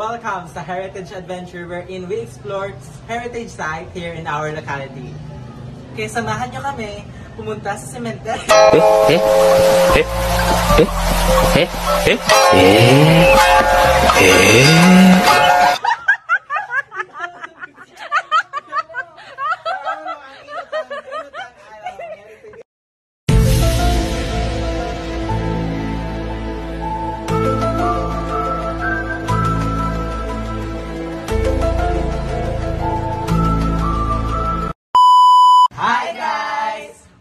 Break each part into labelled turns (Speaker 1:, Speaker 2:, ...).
Speaker 1: Welcome sa Heritage Adventure wherein we explore heritage site here in our locality. Kaya samahan nyo kami pumunta sa cemetery.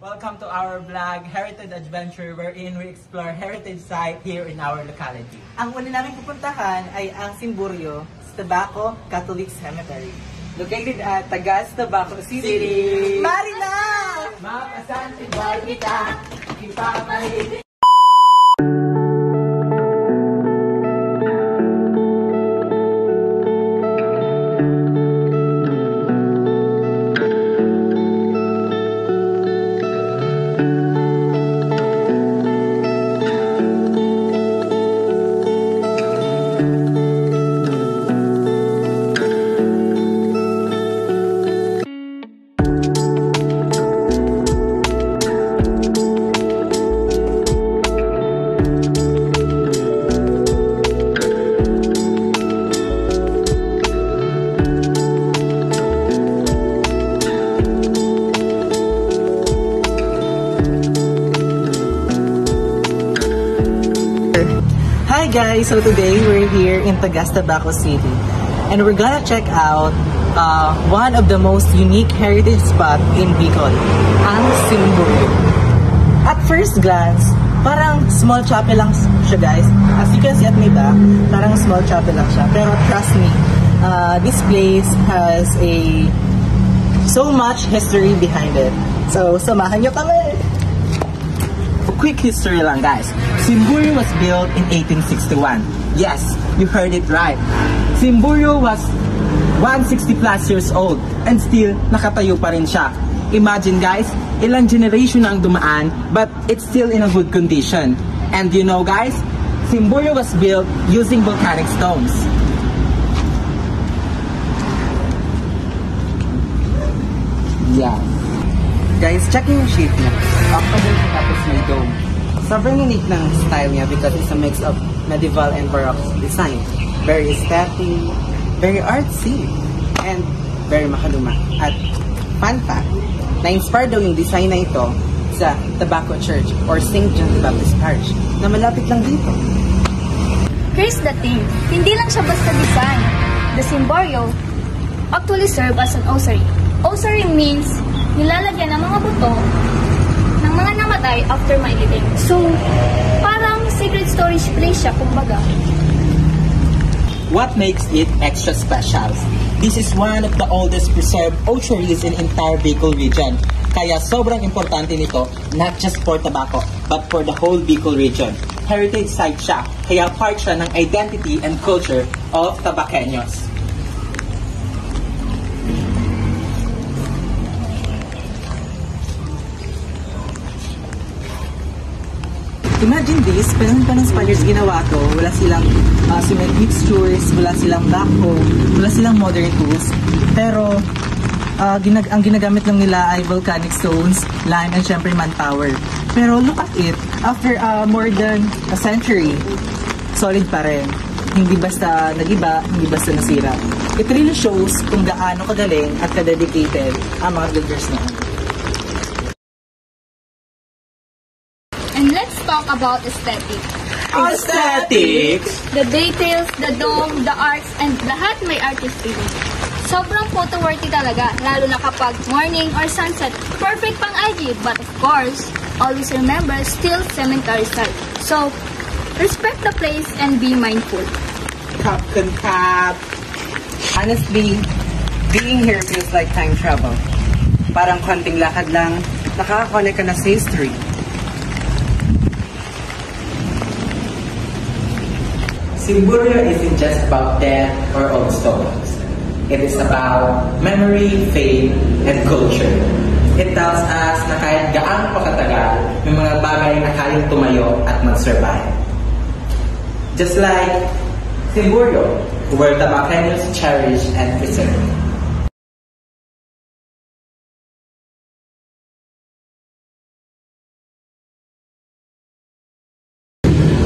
Speaker 1: Welcome to our vlog, Heritage Adventure, wherein we explore heritage site here in our locality. Ang una namin pupuntahan ay ang Simburyo Tabaco Catholic Cemetery, located at Tagas, Tabaco City. Marina! Makasan si Barbita, ipapahit. Hi guys, so today we're here in Tagas, Tabaco City and we're gonna check out one of the most unique heritage spot in Bicol, ang Simburyo. At first glance, parang small chapel lang siya guys. As you can see at my back, parang small chapel lang siya. Pero trust me, this place has so much history behind it. So samahan niyo kami! Quick history lang guys. Simburyo was built in 1861. Yes, you heard it right. Simburyo was 160 plus years old and still nakatayo pa rin siya. Imagine guys, ilang generation ang dumaan but it's still in a good condition. And you know guys, Simburyo was built using volcanic stones. Yeah. Guys, check yung shape niya. Octagon tapos may dome. Sobrang unique ng style niya because it's a mix of medieval and baroque design. Very aesthetic, very artsy, and very makaluma. At fun fact, na-inspire daw yung design na ito sa Tabaco Church or St. John the Baptist Parish na malapit lang dito.
Speaker 2: Here's the thing, hindi lang siya basta design. The Simburyo actually serve as an ossuary. Ossuary means nilalagyan ng mga buto ng mga namatay after mailing. So, parang secret storage place siya, kumbaga.
Speaker 1: What makes it extra special? This is one of the oldest preserved ossuaries in entire Bicol region. Kaya sobrang importante nito, not just for Tabaco, but for the whole Bicol region. Heritage site siya, kaya part siya ng identity and culture of Tabaqueños. Imagine this, panahon pa ng Spaniards ginawa to, wala silang cement mixtures, wala silang backhoe, wala silang modern tools. Pero ang ginagamit lang nila ay volcanic stones, lime, and syempre manpower. Pero look at it, after more than a century, solid pa rin. Hindi basta nagiba, hindi basta nasira. It really shows kung gaano kagaling at kadedicated ang mga builders na.
Speaker 2: And let's talk about aesthetics.
Speaker 1: Aesthetics?
Speaker 2: The details, the dome, the arcs, and lahat may artistry. Sobrang photo-worthy talaga, lalo na kapag morning or sunset. Perfect pang IG, but of course, always remember, still cemetery site. So, respect the place and be mindful.
Speaker 1: Captain Cap. Honestly, being here feels like time travel. Parang konting lakad lang, nakaka-connect ka na sa history. Simburyo isn't just about death or old stones. It is about memory, faith, and culture. It tells us na kahit gaano pa katagal, may mga bagay na kayang tumayo at mag-survive. Just like Simburyo, where Tabaqueños cherish and preserve.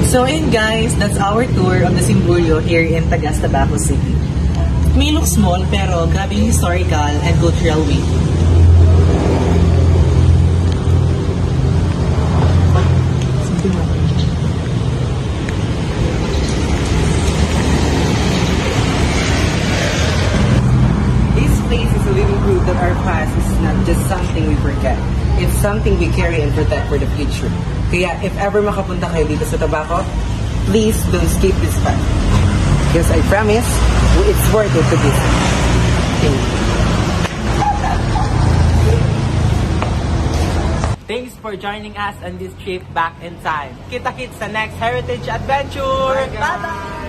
Speaker 1: So ayun guys, that's our tour of the Simburyo here in Tagasta, Baco City. It may look small pero grabe yung historical and cultural weight. This place is a living proof that our past is not just something we forget. It's something we carry and protect for the future. Kaya if ever makapunta kayo dito sa Tabaco, please don't skip this spot. Because I promise, it's worth it to visit. Thank you. Thanks for joining us on this trip back in time. Kita-kits sa next Heritage Adventure! Bye-bye!